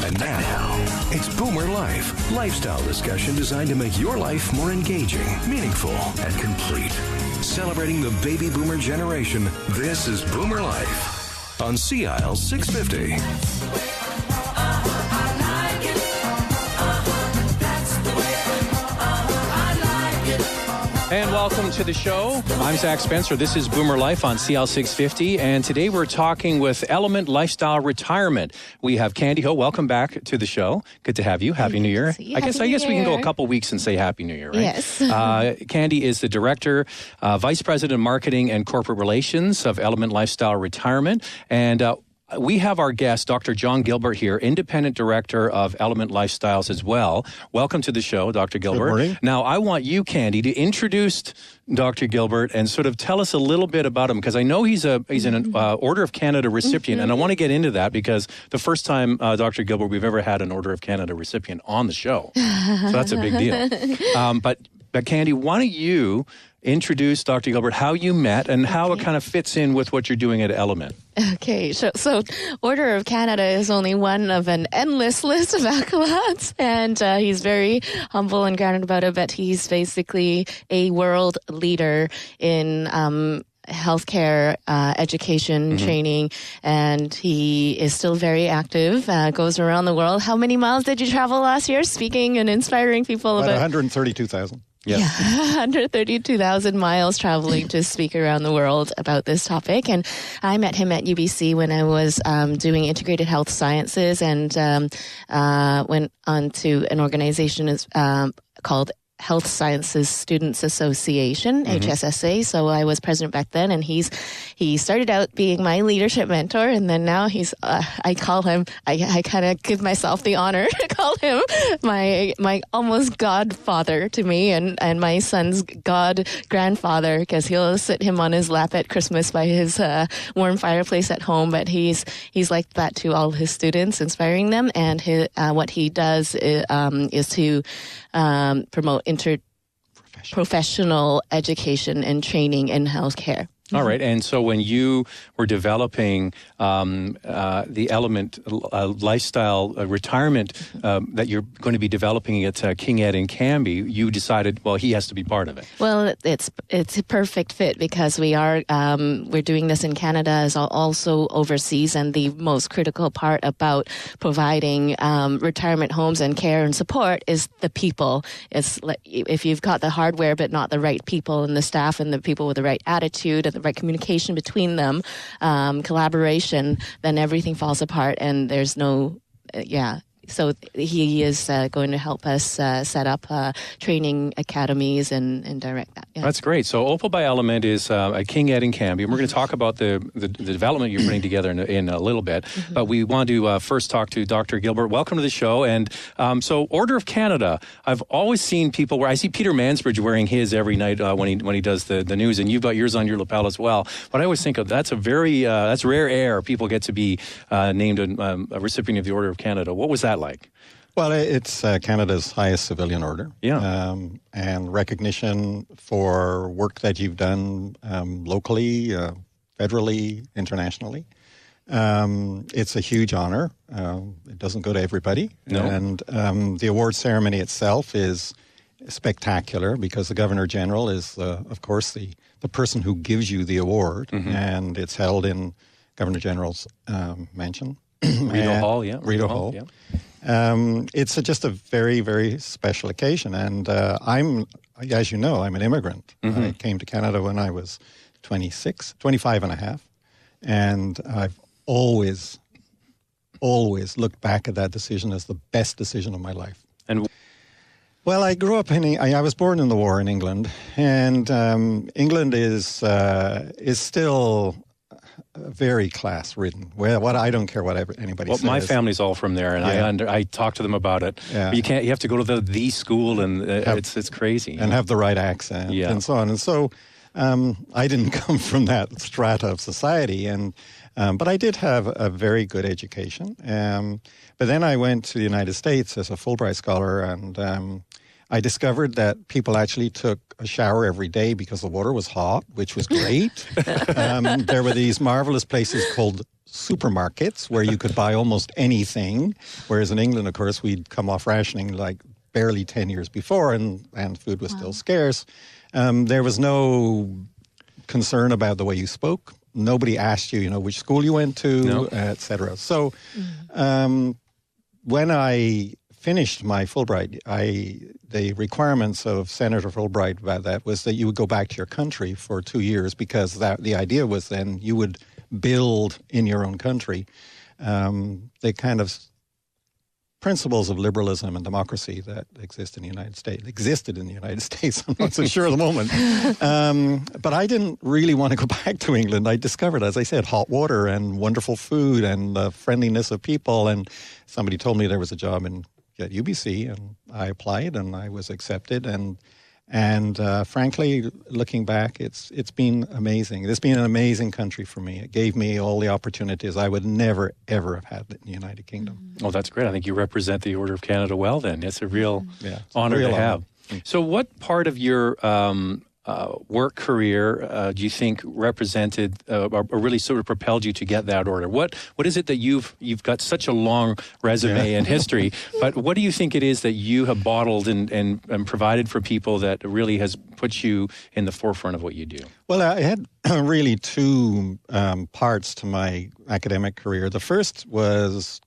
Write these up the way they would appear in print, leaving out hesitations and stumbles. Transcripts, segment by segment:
And now, it's BoomerLife, lifestyle discussion designed to make your life more engaging, meaningful, and complete. Celebrating the baby boomer generation, this is BoomerLife on CISL 650. And welcome to the show. I'm Zach Spencer. This is BoomerLife on CISL 650. And today we're talking with ElementLifestyle Retirement. We have Candy Ho. Welcome back to the show. Good to have you. Happy New Year. I guess we can go a couple weeks and say Happy New Year, right? Yes. Candy is the Director, Vice President of Marketing and Corporate Relations of ElementLifestyle Retirement. And we have our guest, Dr. John Gilbert here, Independent Director of ElementLifestyles as well. Welcome to the show, Dr. Gilbert. Good morning. Now, I want you, Candy, to introduce Dr. Gilbert and sort of tell us a little bit about him, because I know he's an Order of Canada recipient, and I want to get into that because the first time, Dr. Gilbert, we've ever had an Order of Canada recipient on the show. So that's a big deal. But Candy, why don't you introduce Dr. Gilbert, how you met and how it kind of fits in with what you're doing at Element. Okay, so Order of Canada is only one of an endless list of accolades, and he's very humble and grounded about it, but he's basically a world leader in healthcare, education, training, and he is still very active, goes around the world. How many miles did you travel last year speaking and inspiring people? About 132,000. Yeah, 132,000 miles traveling to speak around the world about this topic. And I met him at UBC when I was doing integrated health sciences, and went on to an organization called Health Sciences Students Association, HSSA. So I was president back then, and he started out being my leadership mentor, and then now he's I call him, I kind of give myself the honor to call him my almost godfather to me, and my son's god grandfather, because he'll sit him on his lap at Christmas by his warm fireplace at home. But he's like that to all his students, inspiring them, and what he does is to promote professional education and training in healthcare. All right. And so when you were developing the Element Lifestyle Retirement that you're going to be developing at King Ed in Cambie, you decided, well, he has to be part of it. Well, it's a perfect fit because we're doing this in Canada as also overseas, and the most critical part about providing retirement homes and care and support is the people. It's like if you've got the hardware but not the right people and the staff and the people with the right attitude and the right communication between them, collaboration, then everything falls apart, and there's no, So he is going to help us set up training academies and direct that. Yeah. That's great. So Opal by Element is at King Ed in Cambie, and we're going to talk about the development you're putting together in a little bit. But we want to first talk to Dr. Gilbert. Welcome to the show. And so Order of Canada, I've always seen people where I see Peter Mansbridge wearing his every night when he does the news, and you've got yours on your lapel as well. But I always think that's a very that's rare air. People get to be named a recipient of the Order of Canada. What was that like? Well, it's Canada's highest civilian order. Yeah. And recognition for work that you've done locally, federally, internationally. It's a huge honor. It doesn't go to everybody. No. And the award ceremony itself is spectacular because the Governor General is, of course, the person who gives you the award. And it's held in Governor General's mansion. Rideau Hall, yeah. Rideau Hall. Yeah. It's just a very, very special occasion. And as you know, I'm an immigrant. I came to Canada when I was 25 and a half. And I've always looked back at that decision as the best decision of my life. And well, I grew up I was born in the war in England. And England is still very class-ridden. Well, I don't care what anybody says. Well, my family's all from there, and I talk to them about it. Yeah. But you have to go to the school, and it's crazy. And have the right accent, and so on. And so I didn't come from that strata of society, but I did have a very good education. But then I went to the United States as a Fulbright scholar, and I discovered that people actually took a shower every day because the water was hot, which was great. There were these marvelous places called supermarkets where you could buy almost anything, whereas in England, of course, we'd come off rationing like barely 10 years before, and food was still scarce. There was no concern about the way you spoke. Nobody asked you, which school you went to, et cetera. So when I finished my Fulbright, the requirements of Senator Fulbright about that was that you would go back to your country for 2 years, because the idea was then you would build in your own country the kind of principles of liberalism and democracy that existed in the United States. I'm not so sure at the moment. But I didn't really want to go back to England. I discovered, as I said, hot water and wonderful food and the friendliness of people. And somebody told me there was a job at UBC, and I applied and I was accepted. And frankly, looking back, it's been amazing. It's been an amazing country for me. It gave me all the opportunities I would never, ever have had in the United Kingdom. Oh, that's great. I think you represent the Order of Canada well then. It's a real honor to have. So what part of your work career do you think represented or really sort of propelled you to get that order? What is it that you've got such a long resume and history, but what do you think it is that you have bottled and provided for people that really has put you in the forefront of what you do? Well, I had really two parts to my academic career. The first was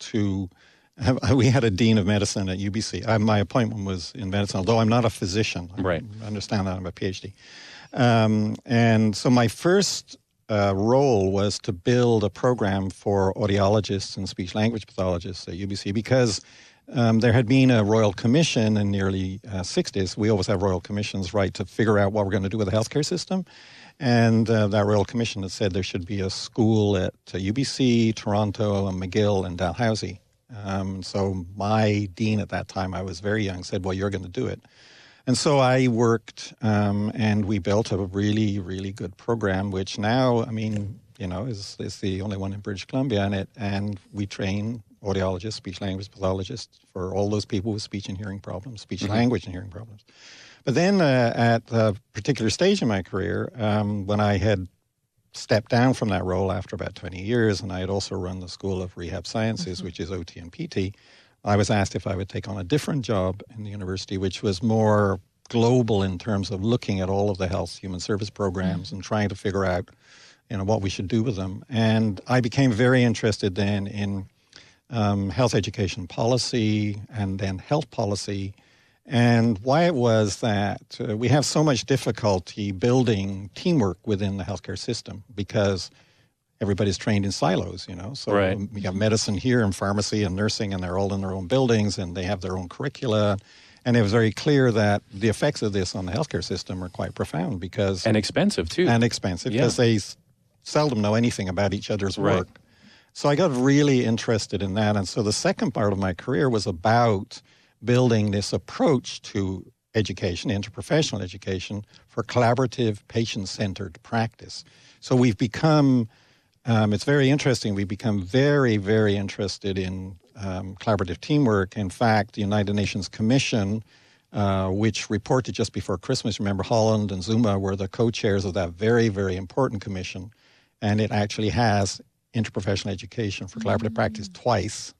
we had a dean of medicine at UBC. My appointment was in medicine, although I'm not a physician. Right. I understand that. I'm a PhD. And so my first role was to build a program for audiologists and speech-language pathologists at UBC, because there had been a royal commission in the early 60s. We always have royal commissions, right, to figure out what we're going to do with the healthcare system. And that royal commission had said there should be a school at UBC, Toronto, and McGill, and Dalhousie. So my dean at that time, I was very young, said, well, you're going to do it. And so I worked, and we built a really, really good program, which now, is the only one in British Columbia in it. And we train audiologists, speech-language pathologists for all those people with speech and hearing problems, speech-language and hearing problems. But then at a particular stage in my career, when I had stepped down from that role after about 20 years, and I had also run the School of Rehab Sciences, which is OT and PT, I was asked if I would take on a different job in the university, which was more global in terms of looking at all of the health human service programs and trying to figure out, what we should do with them. And I became very interested then in health education policy and then health policy, and why it was that we have so much difficulty building teamwork within the healthcare system, because everybody's trained in silos, So right. We have medicine here and pharmacy and nursing, and they're all in their own buildings and they have their own curricula. And it was very clear that the effects of this on the healthcare system are quite profound, because... And expensive, too. Because they seldom know anything about each other's work. Right. So I got really interested in that. And so the second part of my career was about building this approach to education, interprofessional education, for collaborative, patient-centered practice. So we've become, it's very interesting, we've become very, very interested in collaborative teamwork. In fact, the United Nations Commission, which reported just before Christmas, remember Holland and Zuma were the co-chairs of that very, very important commission, and it actually has interprofessional education for collaborative practice twice,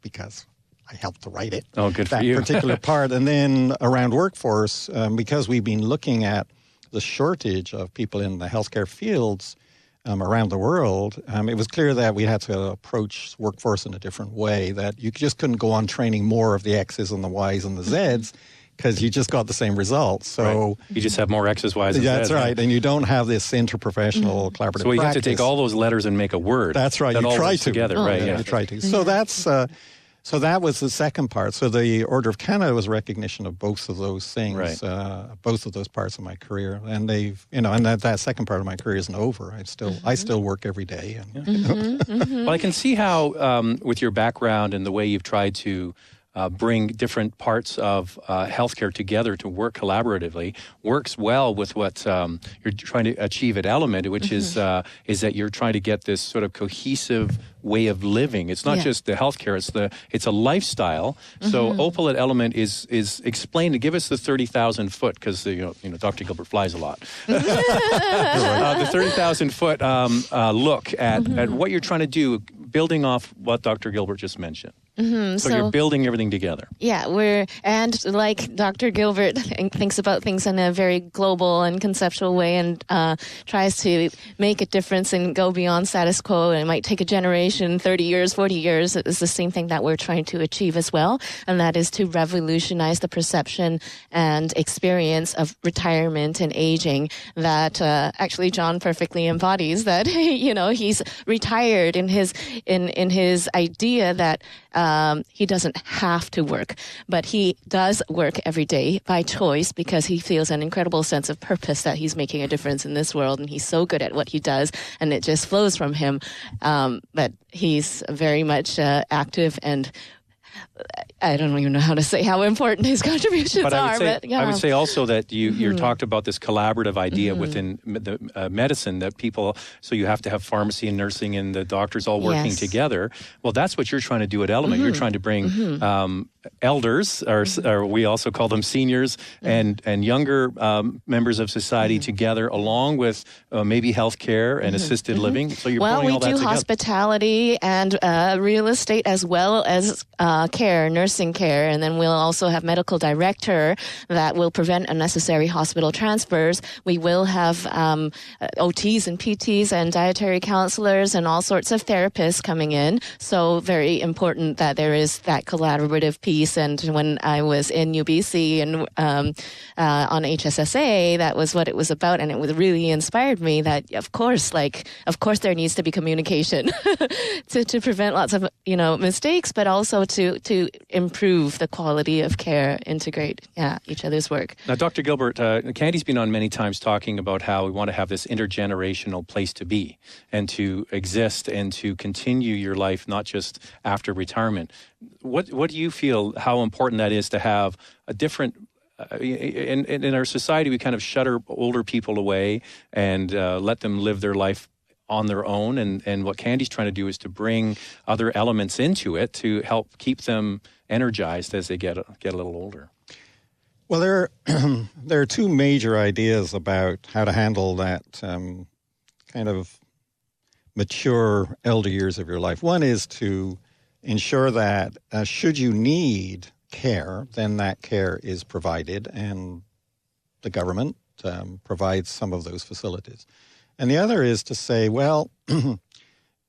because I helped to write it. Oh, good for you. That particular part. And then around workforce, because we've been looking at the shortage of people in the healthcare fields around the world, it was clear that we had to approach workforce in a different way, that you just couldn't go on training more of the X's and the Y's and the Z's, because you just got the same results. So right. You just have more X's, Y's, and Z's. That's right. And you don't have this interprofessional collaborative So you practice. have to take all those letters and make a word. That's right. That You all try works to. together, right? Yeah, you try to. So that's... So that was the second part. So the Order of Canada was recognition of both of those things, right. Both of those parts of my career. And they've, and that second part of my career isn't over. I still work every day. And, Well, I can see how with your background and the way you've tried to bring different parts of healthcare together to work collaboratively, works well with what you're trying to achieve at Element, which is that you're trying to get this sort of cohesive way of living. It's not just the healthcare; it's a lifestyle. So Opal at Element is explain to give us the 30,000 foot, because Dr. Gilbert flies a lot. The 30,000 foot look at what you're trying to do, building off what Dr. Gilbert just mentioned. So you're building everything together. Yeah, and like Dr. Gilbert thinks about things in a very global and conceptual way, and tries to make a difference and go beyond status quo. And it might take a generation, 30 years, 40 years. It's the same thing that we're trying to achieve as well, and that is to revolutionize the perception and experience of retirement and aging that actually John perfectly embodies. That he's retired in his idea that he doesn't have to work, but he does work every day by choice because he feels an incredible sense of purpose that he's making a difference in this world, and he's so good at what he does, and it just flows from him. But he's very much active, and I don't even know how to say how important his contributions are. I would say also that you talked about this collaborative idea within the medicine that people, so you have to have pharmacy and nursing and the doctors all working together. Well, that's what you're trying to do at Element. You're trying to bring elders, or we also call them seniors, and younger members of society together, along with maybe healthcare and assisted living. So you're pulling all that together. We do hospitality and real estate as well as nursing care, and then we'll also have medical director that will prevent unnecessary hospital transfers. We will have OTs and PTs and dietary counselors and all sorts of therapists coming in. So very important that there is that collaborative piece. And when I was in UBC and on HSSA, that was what it was about, and it really inspired me that of course there needs to be communication to prevent lots of mistakes, but also to improve the quality of care, integrate each other's work. Now, Dr. Gilbert, Candy's been on many times talking about how we want to have this intergenerational place to be and to exist and to continue your life, not just after retirement. What do you feel how important that is to have a different in our society? We kind of shutter older people away and let them live their life on their own, and what Candy's trying to do is to bring other elements into it to help keep them energized as they get a little older. Well, there are two major ideas about how to handle that kind of mature elder years of your life. One is to ensure that should you need care, then that care is provided, and the government provides some of those facilities. And the other is to say, well,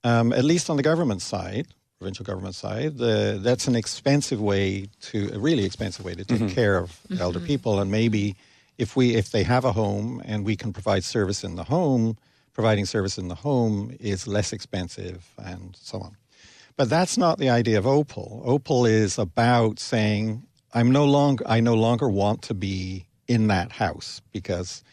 at least on the government side, provincial government side, that's a really expensive way to take care of elder people. And maybe if they have a home and we can provide service in the home, providing service in the home is less expensive and so on. But that's not the idea of Opal. Opal is about saying, I no longer want to be in that house because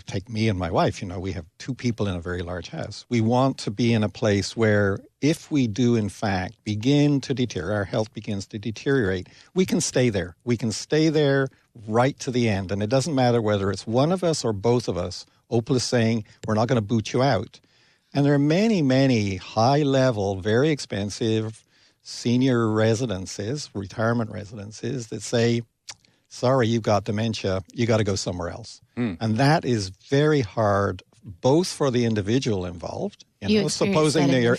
take me and my wife, we have two people in a very large house. We want to be in a place where if we do, in fact, begin to deteriorate, our health begins to deteriorate, we can stay there. We can stay there right to the end. And it doesn't matter whether it's one of us or both of us. Opal is saying, we're not going to boot you out. And there are many, many high-level, very expensive senior residences, retirement residences that say, sorry, you've got dementia, you got to go somewhere else. And that is very hard, both for the individual involved. Supposing that you're,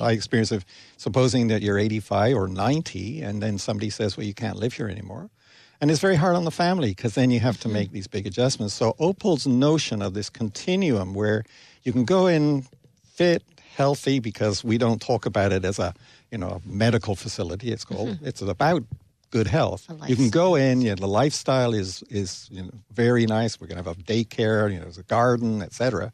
I experienced it. Supposing that you're 85 or 90, and then somebody says, well, you can't live here anymore. And it's very hard on the family because then you have to make these big adjustments. So Opal's notion of this continuum where you can go in fit, healthy, because we don't talk about it as a medical facility. It's called. It's about good health. You can go in. The lifestyle is very nice. We're going to have a daycare. There's a garden, etc.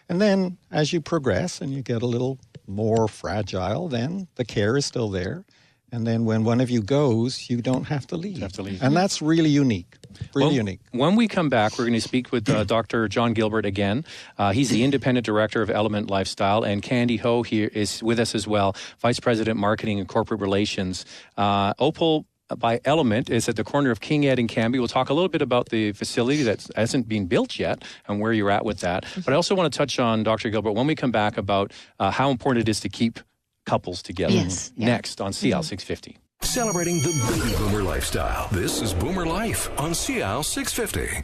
And then as you progress and you get a little more fragile, then the care is still there, And then when one of you goes, you don't have to leave. And that's really unique. Unique. When we come back, we're going to speak with Dr. John Gilbert again. He's the independent director of ElementLifestyle, and Candy Ho here is with us as well, Vice President Marketing and Corporate Relations. Opal by Element is at the corner of King Ed and Cambie. We'll talk a little bit about the facility that hasn't been built yet and where you're at with that. But I also want to touch on, Dr. Gilbert, when we come back, about how important it is to keep couples together. Next on CISL 650. Celebrating the baby boomer lifestyle. This is Boomer Life on CISL 650.